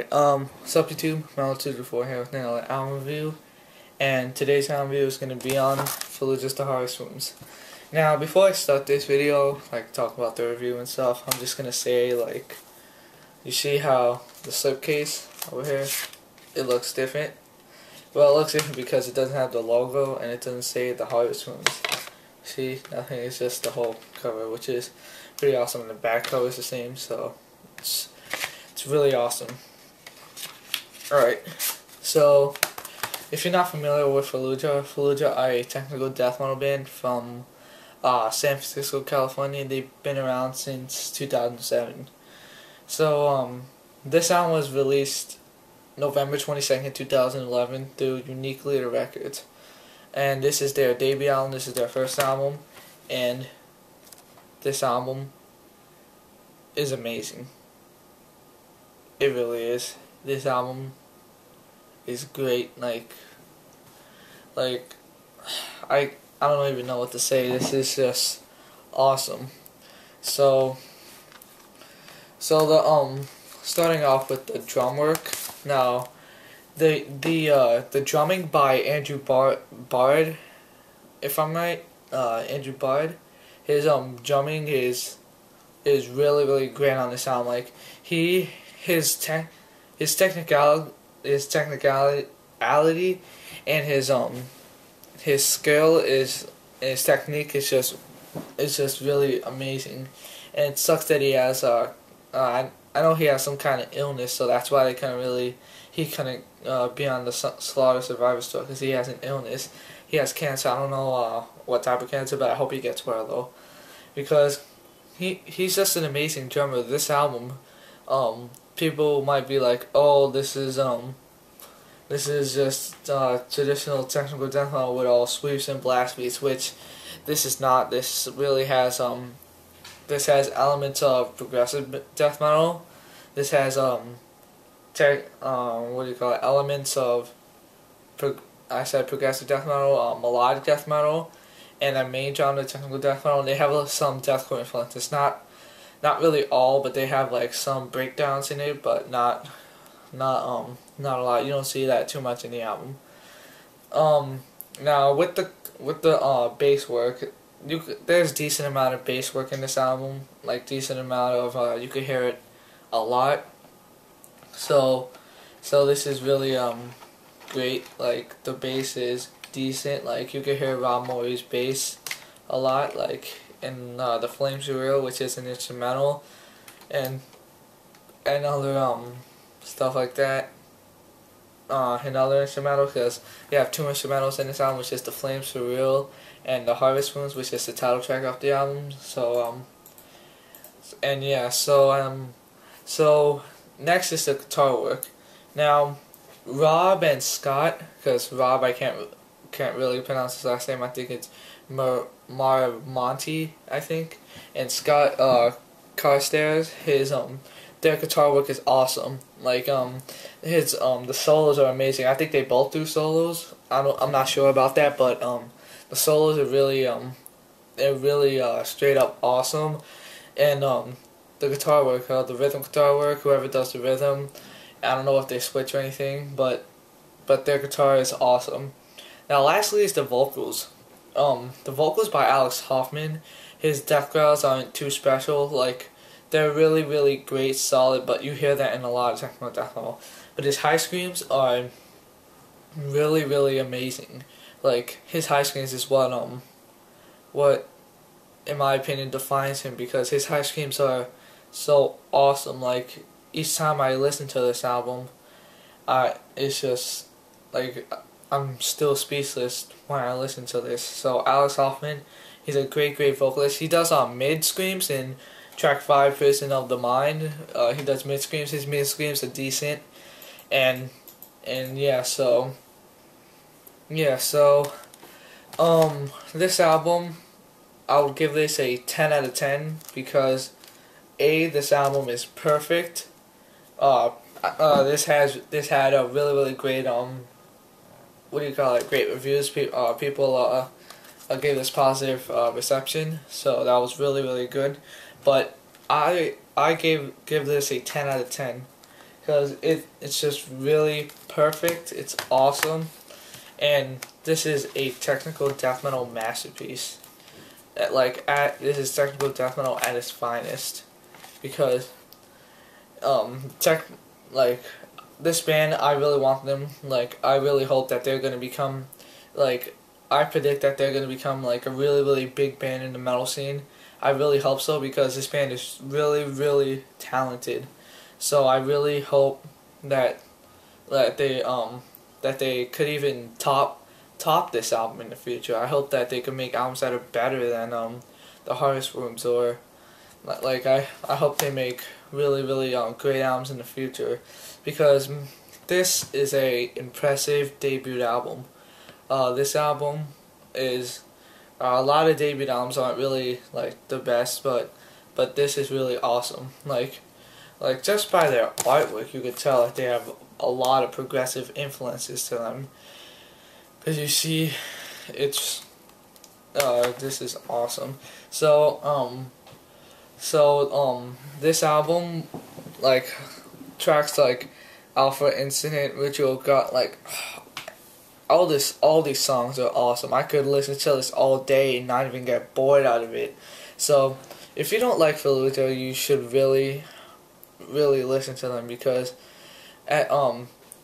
What's up YouTube? Mel224 here with another album review, and today's album review is going to be on Fallujah's The Harvest Moons. Now, before I start this video, talk about the review and stuff, I'm just going to say, you see how the slipcase over here, it looks different? Well, it looks different because it doesn't have the logo, and it doesn't say The Harvest Moons. See, nothing, it's just the whole cover, which is pretty awesome, and the back cover is the same, so it's really awesome. Alright, so if you're not familiar with Fallujah are a technical death metal band from San Francisco, California. They've been around since 2007. So this album was released November 22nd, 2011 through Unique Leader Records. And this is their debut album, this is their first album, and this album is amazing. It really is. This album is great. I don't even know what to say. This is just awesome. So the starting off with the drum work. Now the drumming by Andrew Bard, if I'm right, Andrew Bard. His drumming is really great on this album. His technicality and his skill his technique is just really amazing. And it sucks that he has I know he has some kind of illness, so that's why he couldn't be on the Slaughter Survivor Tour, because he has an illness. He has cancer. I don't know what type of cancer, but I hope he gets well though, because he's just an amazing drummer. This album, people might be like, oh, this is just traditional technical death metal with all sweeps and blast beats, which this is not. This really has elements of progressive death metal. This has elements of progressive death metal, melodic death metal, and their main genre, technical death metal. They have some deathcore influence. It's not really all, but they have some breakdowns in it, but not a lot. You don't see that too much in the album. Now with the bass work, there's decent amount of bass work in this album. Decent amount of you could hear it a lot. So this is really great. The bass is decent. You could hear Rob Morey's bass a lot. In the Flames Are Real, which is an instrumental, and other stuff like that. Another instrumental, because you have two instrumentals in this album, which is the Flames Are Real and the Harvest Moons, which is the title track of the album. So next is the guitar work. Now Rob and Scott, because Rob, I can't really pronounce his last name. I think it's Maramonti, I think, and Scott Carstairs. Their guitar work is awesome. The solos are amazing. I think they both do solos. I'm not sure about that, but the solos are really straight up awesome. And the guitar work, the rhythm guitar work, whoever does the rhythm, I don't know if they switch or anything, but their guitar is awesome. Now lastly is the vocals. The vocals by Alex Hoffman. His death growls aren't too special. They're really great, solid, but you hear that in a lot of technical death metal. But his high screams are really amazing. His high screams is what in my opinion defines him, because his high screams are so awesome. Each time I listen to this album, it's just I'm still speechless when I listen to this. So Alex Hoffman, he's a great vocalist. He does mid screams in track 5, Prison of the Mind. He does mid screams. His mid screams are decent, and this album, I would give this a 10 out of 10 because this album is perfect. This had a really great great reviews. People gave this positive reception, so that was really good. But I give this a 10 out of 10 because it's just really perfect. It's awesome, and this is a technical death metal masterpiece. This is technical death metal at its finest, because this band, I really want them, I really hope that they're gonna become, I predict that they're gonna become a really, really big band in the metal scene. I really hope so, because this band is really, really talented. So I really hope that they could even top this album in the future. I hope that they can make albums that are better than the Harvest Rooms, or I hope they make really, really great albums in the future, because this is a impressive debut album. This album is a lot of debut albums aren't really the best, but this is really awesome. Just by their artwork, you could tell that they have a lot of progressive influences to them. Because you see, it's this is awesome. This album, tracks like Alpha, Incident, Ritual, got all these songs are awesome. I could listen to this all day and not even get bored out of it. So if you don't like Fallujah, you should really, really listen to them, because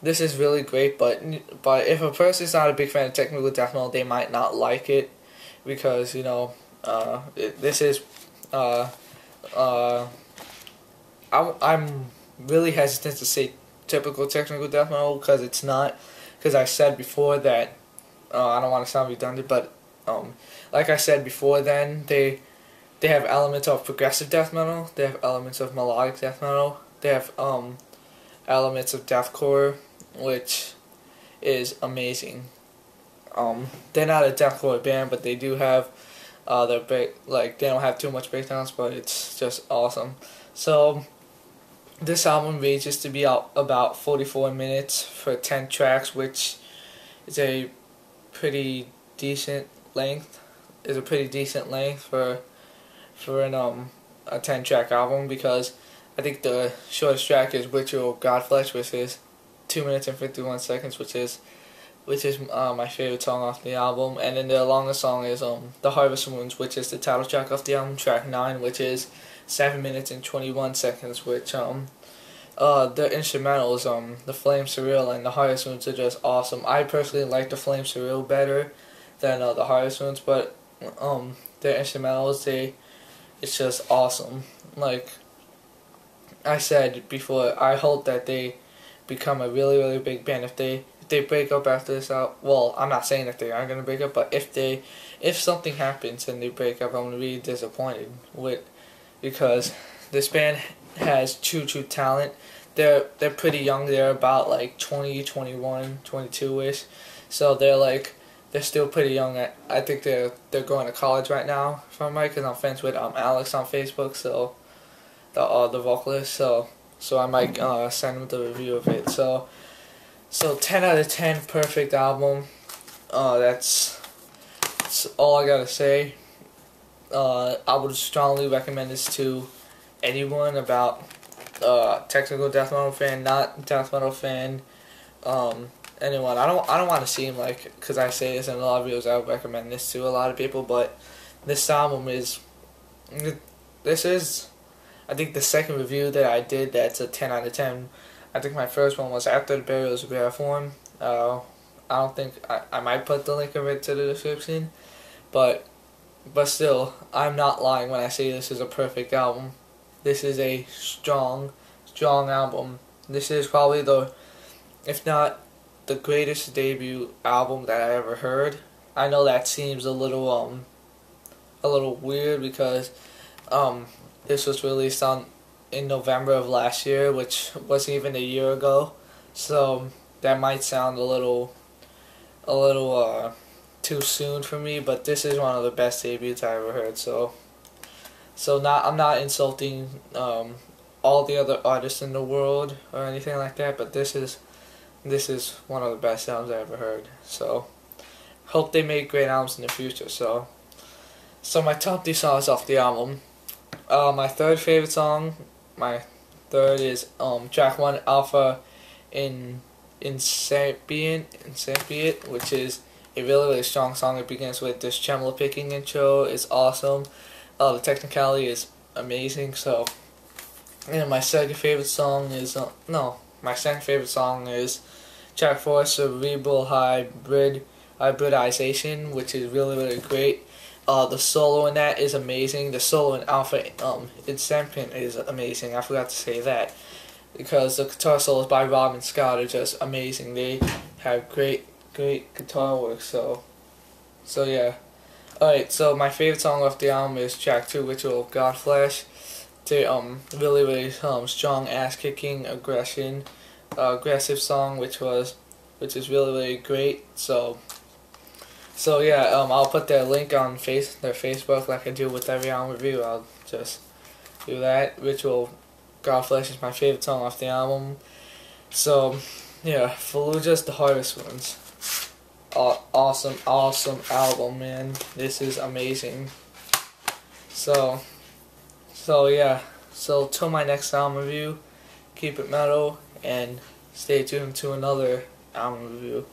this is really great. But if a person's not a big fan of technical death metal, they might not like it, because this is I'm really hesitant to say typical technical death metal, because it's not. Because I said before that, I don't want to sound redundant, but like I said before, then they have elements of progressive death metal, they have elements of melodic death metal, they have elements of deathcore, which is amazing. They're not a deathcore band, but they do have they don't have too much breakdowns, but it's just awesome. So this album ranges to be out about 44 minutes for 10 tracks, which is a pretty decent length. Is a pretty decent length for a 10-track album, because I think the shortest track is Ritual, Godflesh, which is 2 minutes and 51 seconds, which is my favorite song off the album. And then the longest song is The Harvest Moons, which is the title track of the album, track 9, which is 7 minutes and 21 seconds, which the instrumentals, The Flame Surreal and The Harvest Moons, are just awesome. I personally like The Flame Surreal better than The Harvest Moons, but their instrumentals, it's just awesome. Like I said before, I hope that they become a really, really big band. If they break up after this out, well, I'm not saying that they are gonna break up, but if something happens and they break up, I'm gonna be disappointed because this band has true talent. They're pretty young. They're about 20, 21, 22-ish. So they're still pretty young. I think they're going to college right now, if I'm right, because I'm friends with Alex on Facebook, so the vocalist. So I might send him the review of it. So 10 out of 10, perfect album. That's all I gotta say. I would strongly recommend this to anyone about technical death metal fan, not death metal fan, anyone. I don't want to seem because I say this in a lot of videos, I would recommend this to a lot of people, but this album is, I think the second review that I did that's a 10 out of 10. I think my first one was After the Burials of Rare Form. I don't think, I might put the link of it to the description, but still, I'm not lying when I say this is a perfect album. This is a strong album. This is probably if not the greatest debut album that I ever heard. I know that seems a little weird because this was released in November of last year, which wasn't even a year ago. So that might sound a little too soon for me, but this is one of the best debuts I ever heard. So I'm not insulting all the other artists in the world or anything like that, but this is one of the best albums I ever heard. So hope they make great albums in the future. So my top 3 songs off the album. My third favorite song, my Third is track 1, Alpha in Incipient, which is a really strong song. It begins with this tremolo picking intro. It's awesome. The technicality is amazing. So, and my second favorite song is my second favorite song is track 4, Cerebral Hybridization, which is really great. The solo in that is amazing. The solo in Alpha Incipient is amazing. I forgot to say that, because the guitar solos by Rob and Scott are just amazing. They have great guitar work. So yeah. Alright, so my favorite song off the album is track 2, which is Godflesh. It's really strong ass kicking aggressive song, which is really great. So yeah, I'll put their link on their Facebook like I do with every album review. I'll just do that. Ritual Godflesh is my favorite song off the album. So yeah, Fallujah's The Hardest Ones. Awesome album, man. This is amazing. So yeah. So till my next album review, keep it metal and stay tuned to another album review.